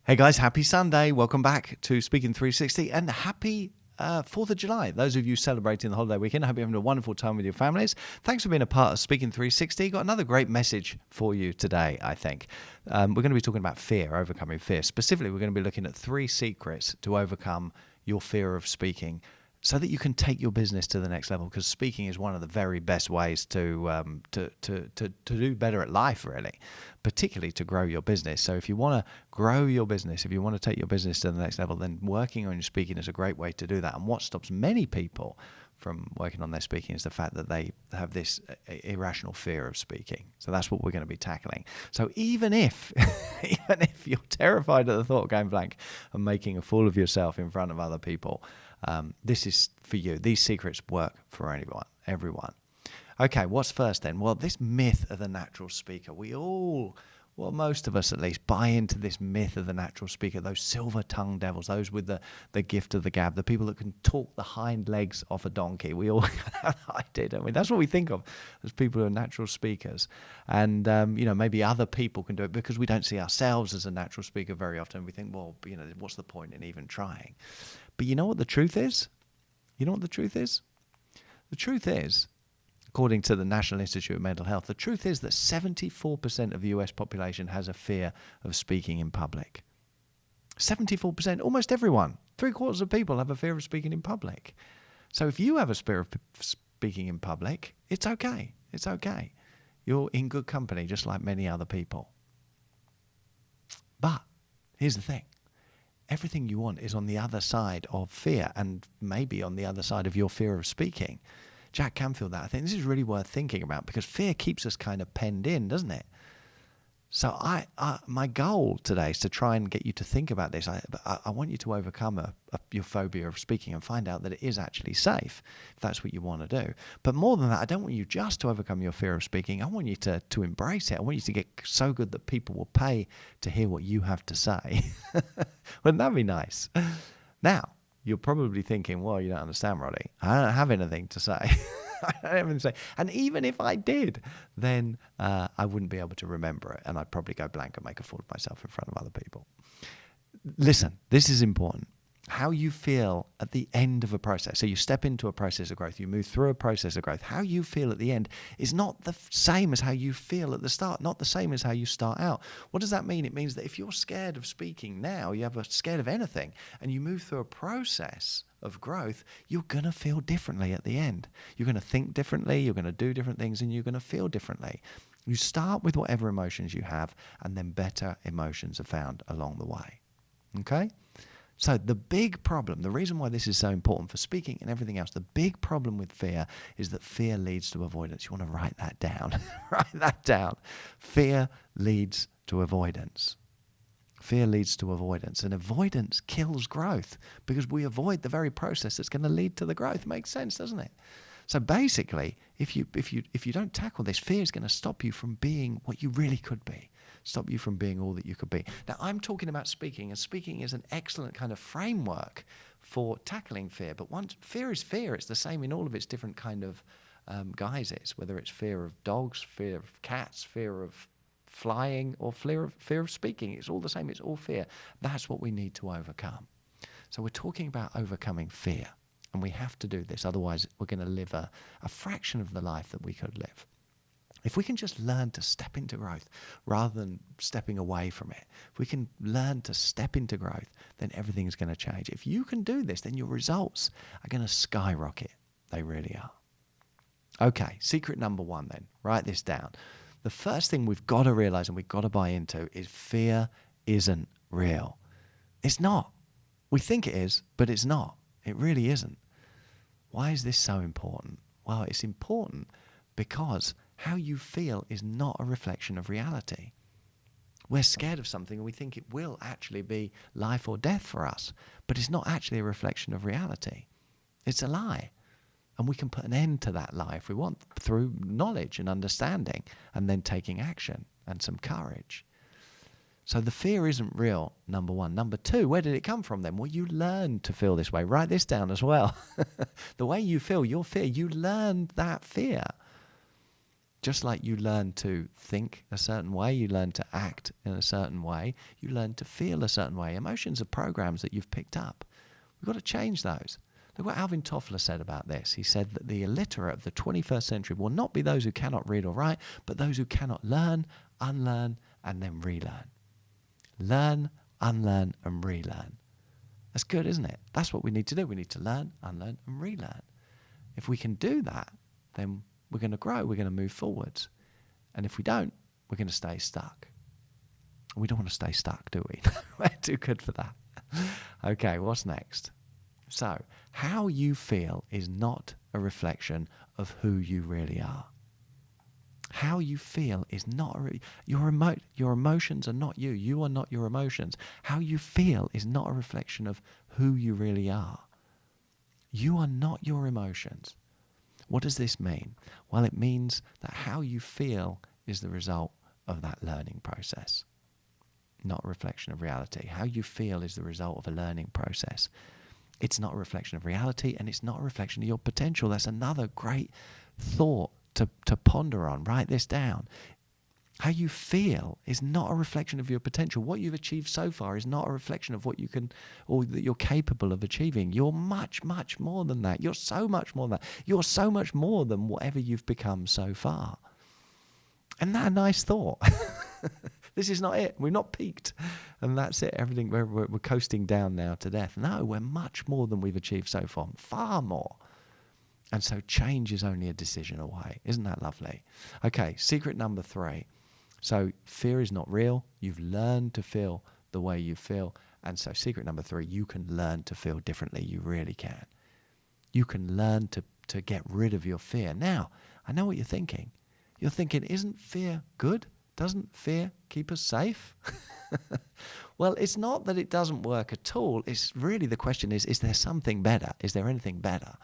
Hey guys, happy Sunday. Welcome back to Speaking 360 and happy 4th of July. Those of you celebrating the holiday weekend, I hope you're having a wonderful time with your families. Thanks for being a part of Speaking 360. Got another great message for you today, I think. We're going to be talking about fear, overcoming fear. Specifically, we're going to be looking at 3 secrets to overcome your fear of speaking so that you can take your business to the next level, because speaking is one of the very best ways to do better at life, really, particularly to grow your business. So if you want to grow your business, if you want to take your business to the next level, then working on your speaking is a great way to do that. And what stops many people from working on their speaking is the fact that they have this irrational fear of speaking. So that's what we're going to be tackling. So even if you're terrified at the thought of going blank and making a fool of yourself in front of other people, this is for you. These secrets work for everyone. Okay, what's first then? Well, this myth of the natural speaker. Most of us at least, buy into this myth of the natural speaker, those silver-tongued devils, those with the gift of the gab, the people that can talk the hind legs off a donkey. We all have that idea, don't we? That's what we think of as people who are natural speakers. And, maybe other people can do it because we don't see ourselves as a natural speaker very often. We think, well, what's the point in even trying? But you know what the truth is? You know what the truth is? The truth is, according to the National Institute of Mental Health, the truth is that 74% of the US population has a fear of speaking in public. 74%, almost everyone. 3/4 of people have a fear of speaking in public. So if you have a fear of speaking in public, it's okay. It's okay. You're in good company, just like many other people. But here's the thing. Everything you want is on the other side of fear, and maybe on the other side of your fear of speaking. Jack Canfield, that I think this is really worth thinking about, because fear keeps us kind of penned in, doesn't it? So my goal today is to try and get you to think about this. I want you to overcome your phobia of speaking and find out that it is actually safe, if that's what you want to do. But more than that, I don't want you just to overcome your fear of speaking. I want you to embrace it. I want you to get so good that people will pay to hear what you have to say. Wouldn't that be nice? Now, you're probably thinking, well, you don't understand, Roddy. I don't have anything to say. I don't have anything to say. And even if I did, then I wouldn't be able to remember it. And I'd probably go blank and make a fool of myself in front of other people. Listen, this is important. How you feel at the end of a process. So you step into a process of growth. You move through a process of growth. How you feel at the end is not the same as how you feel at the start, not the same as how you start out. What does that mean? It means that if you're scared of speaking now, you have a scared of anything, and you move through a process of growth, you're going to feel differently at the end. You're going to think differently, you're going to do different things, and you're going to feel differently. You start with whatever emotions you have, and then better emotions are found along the way. Okay? So the big problem, the reason why this is so important for speaking and everything else, the big problem with fear is that fear leads to avoidance. You want to write that down. Write that down. Fear leads to avoidance. Fear leads to avoidance, and avoidance kills growth, because we avoid the very process that's going to lead to the growth. Makes sense, doesn't it? So basically, if you don't tackle this, fear is going to stop you from being what you really could be. Stop you from being all that you could be. Now, I'm talking about speaking, and speaking is an excellent kind of framework for tackling fear. But once fear is fear, it's the same in all of its different kind of guises, whether it's fear of dogs, fear of cats, fear of flying, or fear of speaking. It's all the same. It's all fear. That's what we need to overcome. So we're talking about overcoming fear, and we have to do this. Otherwise, we're going to live a fraction of the life that we could live. If we can just learn to step into growth rather than stepping away from it, if we can learn to step into growth, then everything's going to change. If you can do this, then your results are going to skyrocket. They really are. Okay, secret number 1 then. Write this down. The first thing we've got to realize and we've got to buy into is fear isn't real. It's not. We think it is, but it's not. It really isn't. Why is this so important? Well, it's important because how you feel is not a reflection of reality. We're scared of something and we think it will actually be life or death for us, but it's not actually a reflection of reality. It's a lie. And we can put an end to that lie if we want, through knowledge and understanding, and then taking action and some courage. So the fear isn't real, number 1. Number 2, where did it come from then? Well, you learned to feel this way. Write this down as well. The way you feel, your fear, you learned that fear. Just like you learn to think a certain way, you learn to act in a certain way, you learn to feel a certain way. Emotions are programs that you've picked up. We've got to change those. Look what Alvin Toffler said about this. He said that the illiterate of the 21st century will not be those who cannot read or write, but those who cannot learn, unlearn, and then relearn. Learn, unlearn, and relearn. That's good, isn't it? That's what we need to do. We need to learn, unlearn, and relearn. If we can do that, then we're going to grow, we're going to move forwards. And if we don't, we're going to stay stuck. We don't want to stay stuck, do we? We're too good for that. Okay, what's next? So, how you feel is not a reflection of who you really are. How you feel is not your emotions are not you. You are not your emotions. How you feel is not a reflection of who you really are. You are not your emotions. What does this mean? Well, it means that how you feel is the result of that learning process, not a reflection of reality. How you feel is the result of a learning process. It's not a reflection of reality, and it's not a reflection of your potential. That's another great thought to ponder on. Write this down. How you feel is not a reflection of your potential. What you've achieved so far is not a reflection of what you can or that you're capable of achieving. You're much, much more than that. You're so much more than that. You're so much more than whatever you've become so far. Isn't that a nice thought? This is not it. We're not peaked. And that's it. Everything, we're coasting down now to death. No, we're much more than we've achieved so far. Far more. And so change is only a decision away. Isn't that lovely? Okay, secret number 3. So fear is not real. You've learned to feel the way you feel. And so secret number 3, you can learn to feel differently. You really can. You can learn to get rid of your fear. Now, I know what you're thinking. You're thinking, isn't fear good? Doesn't fear keep us safe? Well, it's not that it doesn't work at all. It's really the question is there something better? Is there anything better?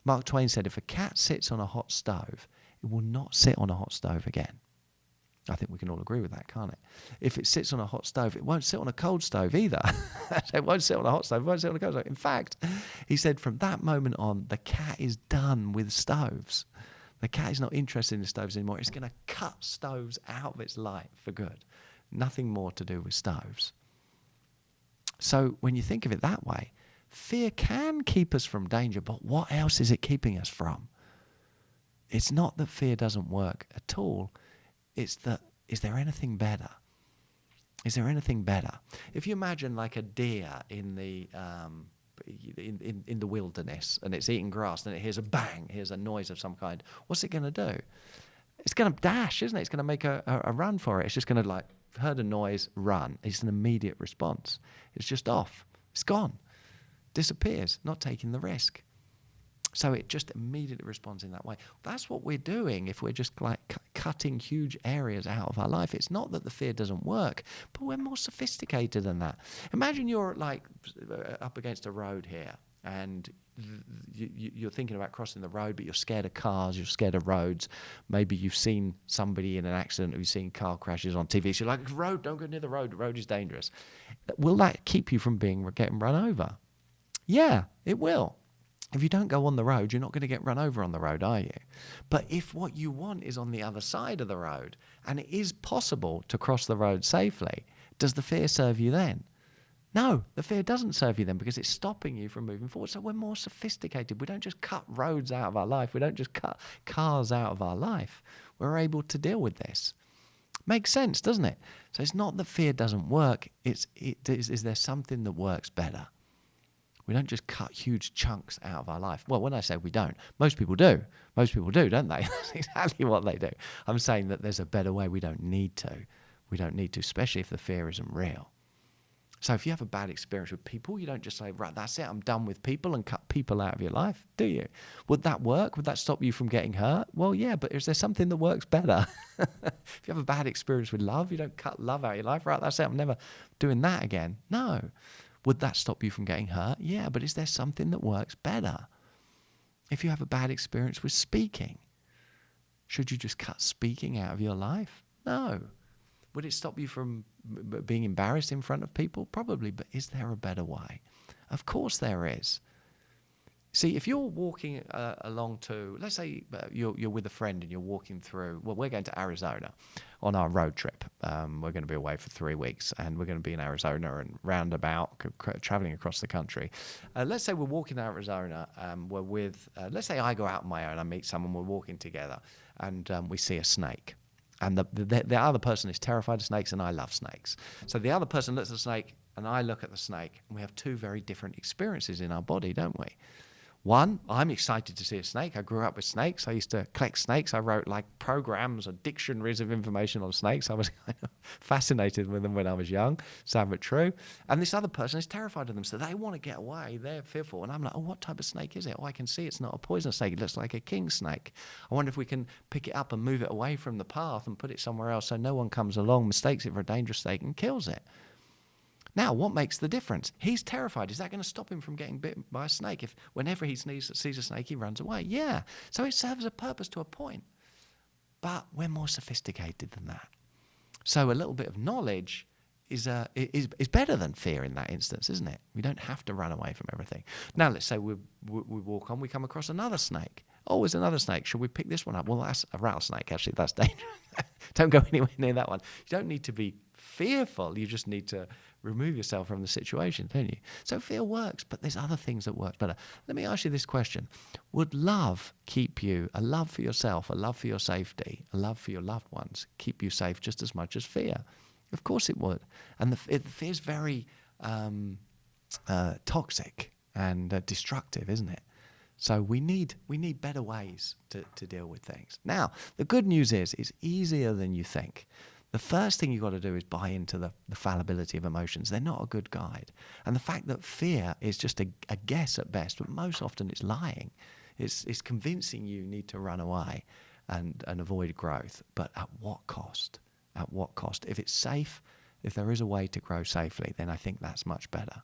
Mark Twain said, if a cat sits on a hot stove, it will not sit on a hot stove again. I think we can all agree with that, can't it? If it sits on a hot stove, it won't sit on a cold stove either. It won't sit on a hot stove, it won't sit on a cold stove. In fact, he said from that moment on, the cat is done with stoves. The cat is not interested in stoves anymore. It's going to cut stoves out of its life for good. Nothing more to do with stoves. So when you think of it that way, fear can keep us from danger, but what else is it keeping us from? It's not that fear doesn't work at all. It's that, is there anything better? Is there anything better? If you imagine like a deer in the in the wilderness and it's eating grass and it hears a bang, hears a noise of some kind, what's it going to do? It's going to dash, isn't it? It's going to make a run for it. It's just going to like, heard a noise, run. It's an immediate response. It's just off. It's gone. Disappears, not taking the risk. So it just immediately responds in that way. That's what we're doing if we're just like cutting huge areas out of our life. It's not that the fear doesn't work, but we're more sophisticated than that. Imagine you're like up against a road here and you're thinking about crossing the road, but you're scared of cars, you're scared of roads. Maybe you've seen somebody in an accident, or you've seen car crashes on TV. So you're like, road, don't go near the road. The road is dangerous. Will that keep you from getting run over? Yeah, it will. If you don't go on the road, you're not going to get run over on the road, are you? But if what you want is on the other side of the road, and it is possible to cross the road safely, does the fear serve you then? No, the fear doesn't serve you then because it's stopping you from moving forward. So we're more sophisticated. We don't just cut roads out of our life. We don't just cut cars out of our life. We're able to deal with this. Makes sense, doesn't it? So it's not that fear doesn't work. Is there something that works better? We don't just cut huge chunks out of our life. Well, when I say we don't, most people do. Most people do, don't they? That's exactly what they do. I'm saying that there's a better way. We don't need to. We don't need to, especially if the fear isn't real. So if you have a bad experience with people, you don't just say, right, that's it, I'm done with people, and cut people out of your life, do you? Would that work? Would that stop you from getting hurt? Well, yeah, but is there something that works better? If you have a bad experience with love, you don't cut love out of your life, right, that's it, I'm never doing that again. No. Would that stop you from getting hurt? Yeah, but is there something that works better? If you have a bad experience with speaking, should you just cut speaking out of your life? No. Would it stop you from being embarrassed in front of people? Probably, but is there a better way? Of course there is. See, if you're walking along to, let's say you're with a friend and you're walking through, well, we're going to Arizona on our road trip. We're going to be away for 3 weeks and we're going to be in Arizona and roundabout, traveling across the country. Let's say we're walking to Arizona, we're with, let's say I go out on my own, I meet someone, we're walking together and we see a snake. And the other person is terrified of snakes and I love snakes. So the other person looks at the snake and I look at the snake and we have two very different experiences in our body, don't we? One, I'm excited to see a snake. I grew up with snakes. I used to collect snakes. I wrote like programs or dictionaries of information on snakes. I was kind of fascinated with them when I was young. Sad but true. And this other person is terrified of them. So they want to get away. They're fearful. And I'm like, oh, what type of snake is it? Oh, I can see it's not a poisonous snake. It looks like a king snake. I wonder if we can pick it up and move it away from the path and put it somewhere else so no one comes along, mistakes it for a dangerous snake and kills it. Now, what makes the difference? He's terrified. Is that going to stop him from getting bitten by a snake if whenever he sees a snake, he runs away? Yeah. So it serves a purpose to a point. But we're more sophisticated than that. So a little bit of knowledge is better than fear in that instance, isn't it? We don't have to run away from everything. Now, let's say we walk on, we come across another snake. Oh, there's another snake. Should we pick this one up? Well, that's a rattlesnake, actually. That's dangerous. Don't go anywhere near that one. You don't need to be fearful. You just need to remove yourself from the situation, don't you? So fear works, but there's other things that work better. Let me ask you this question. Would love keep you, a love for yourself, a love for your safety, a love for your loved ones, keep you safe just as much as fear? Of course it would. And the fear is very toxic and destructive, isn't it? So we need better ways to deal with things. Now, the good news is it's easier than you think. The first thing you've got to do is buy into the fallibility of emotions. They're not a good guide. And the fact that fear is just a guess at best, but most often it's lying. It's convincing you need to run away and avoid growth. But at what cost? At what cost? If it's safe, if there is a way to grow safely, then I think that's much better.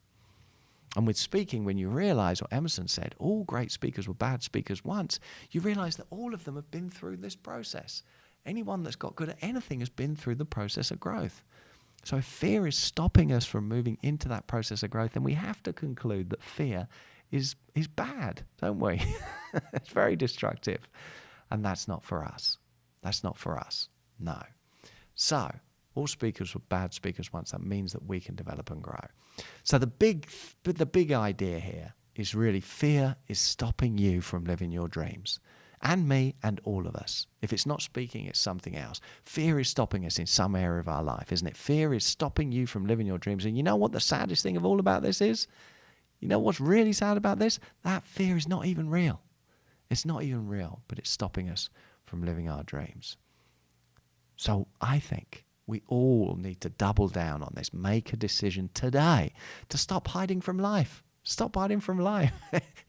And with speaking, when you realize what Emerson said, all great speakers were bad speakers once, you realize that all of them have been through this process. Anyone that's got good at anything has been through the process of growth. So if fear is stopping us from moving into that process of growth, then we have to conclude that fear is bad, don't we? It's very destructive. And that's not for us. That's not for us. No. So all speakers were bad speakers once. That means that we can develop and grow. So the big idea here is really fear is stopping you from living your dreams. And me and all of us. If it's not speaking, it's something else. Fear is stopping us in some area of our life, isn't it? Fear is stopping you from living your dreams. And you know what the saddest thing of all about this is? You know what's really sad about this? That fear is not even real. It's not even real, but it's stopping us from living our dreams. So I think we all need to double down on this. Make a decision today to stop hiding from life. Stop hiding from life.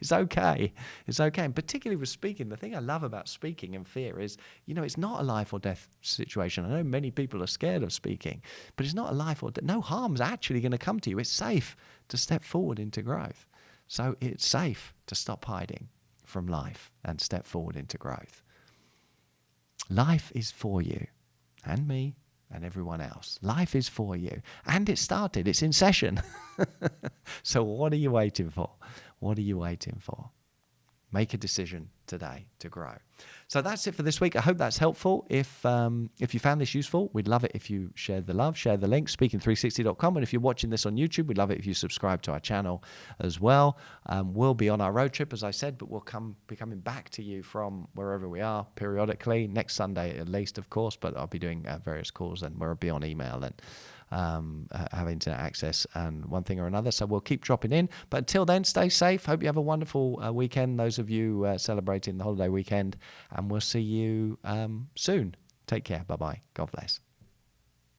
It's okay. It's okay. And particularly with speaking, the thing I love about speaking and fear is, it's not a life or death situation. I know many people are scared of speaking, but it's not a life or death. No harm's actually going to come to you. It's safe to step forward into growth. So it's safe to stop hiding from life and step forward into growth. Life is for you and me and everyone else. Life is for you. And it started. It's in session. So what are you waiting for? What are you waiting for? Make a decision today to grow. So that's it for this week. I hope that's helpful. If you found this useful, we'd love it if you shared the love, share the link, speaking360.com. And if you're watching this on YouTube, we'd love it if you subscribe to our channel as well. We'll be on our road trip, as I said, but we'll be coming back to you from wherever we are periodically. Next Sunday at least, of course, but I'll be doing various calls and we'll be on email and have internet access and one thing or another. So we'll keep dropping in. But until then, stay safe. Hope you have a wonderful weekend, those of you celebrating the holiday weekend. And we'll see you soon. Take care. Bye-bye. God bless.